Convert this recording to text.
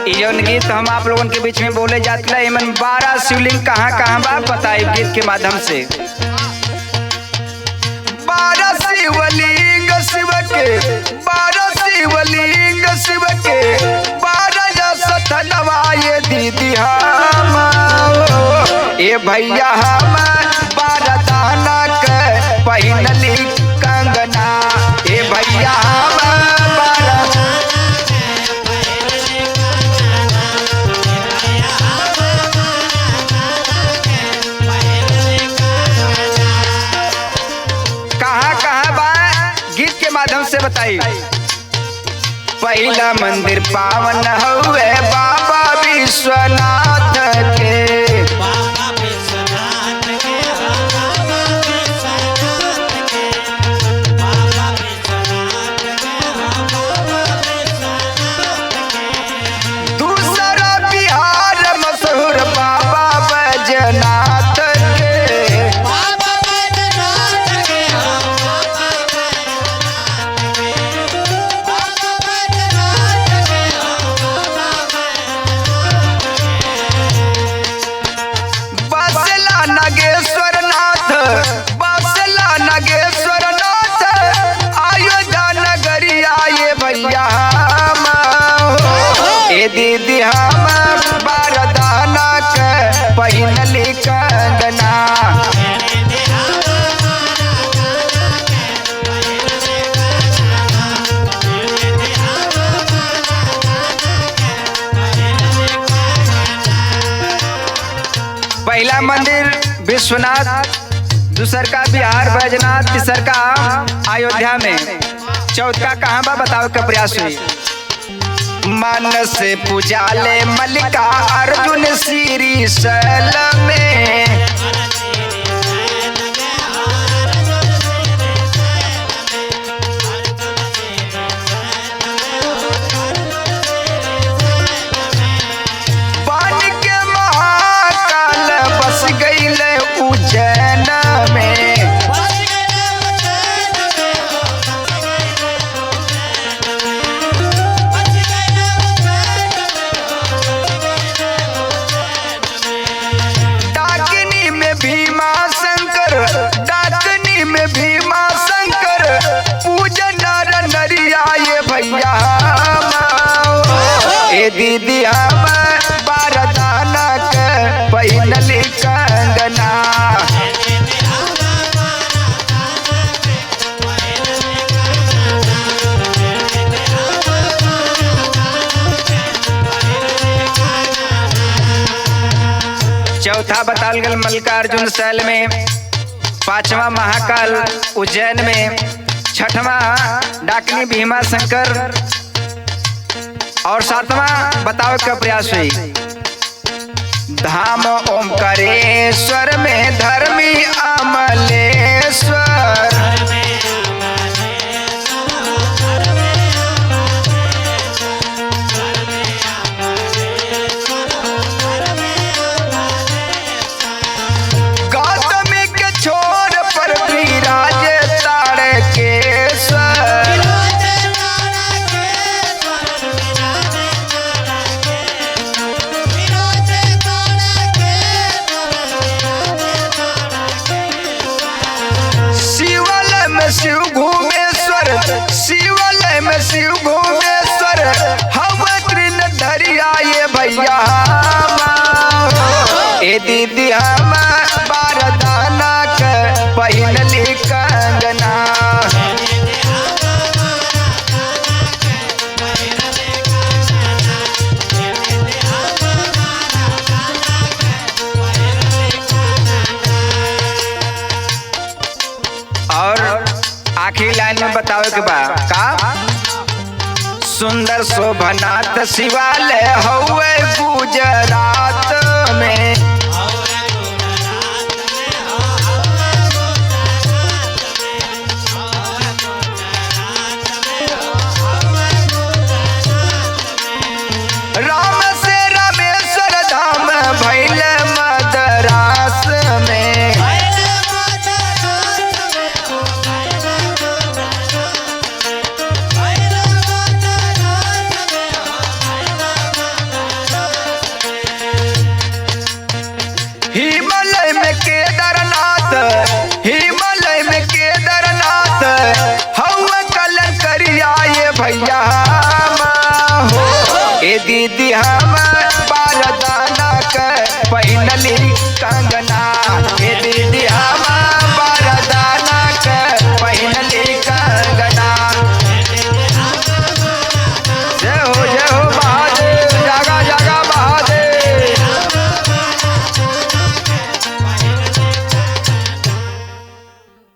जौन गीत हम आप लोगों के बीच में बोले जाते हैं, इमन 12 शिवलिंग कहाँ कहाँ बा बताए गीत के माध्यम से। 12 शिवलिंग शिव के, 12 शिवलिंग शिव के, 12 सतनवा ये दीदी हम ए भैया हम 12 दाना के पहिनली कंगना। ए भैया हम 12 माध्यम से बताई। पहला मंदिर पावन हुए बाबा विश्वनाथ के, दूसरा बिहार मशहूर बाबा बैजनाथ के, दीदी हम 12 दाना के पहिनली कंगना। पहला मंदिर विश्वनाथ, दूसर का बिहार बैजनाथ, तीसर का अयोध्या में, चौथा कहाँ बा बताओ का प्रयास हुई। मन से पूजाले मल्लिका अर्जुन श्री शैल में, पान के महाकाल बस गईले उज्जैन में, डाकनी में भीमा शंकर पूजन नर नरिया ये भैया ए दीदी हम 12 दाना के पहिनली कंगना। चौथा बताल गल मल्लिकार्जुन शैल में, पांचवा महाकाल उज्जैन में, छठवा डाकनी भीमा शंकर और सातवां बताओ का प्रयास हुई। धाम ओमकारेश्वर में धर्मी अमलेश्वर, शिव घूमेश्वर, शिवालय में शिव घूमेश्वर हम त्रिन धरिया ये भैया ए दीदी हम 12 दाना के पहिनली कंगना। और आखिरी लाइन में बताओ के बा का, सुंदर शोभनाथ शिवालय हुए गुजरात में, राम से रामेश्वर धाम भैल मदरास में, ये भैया हम हो ए दीदी हम बारदाना के पहनली कंगन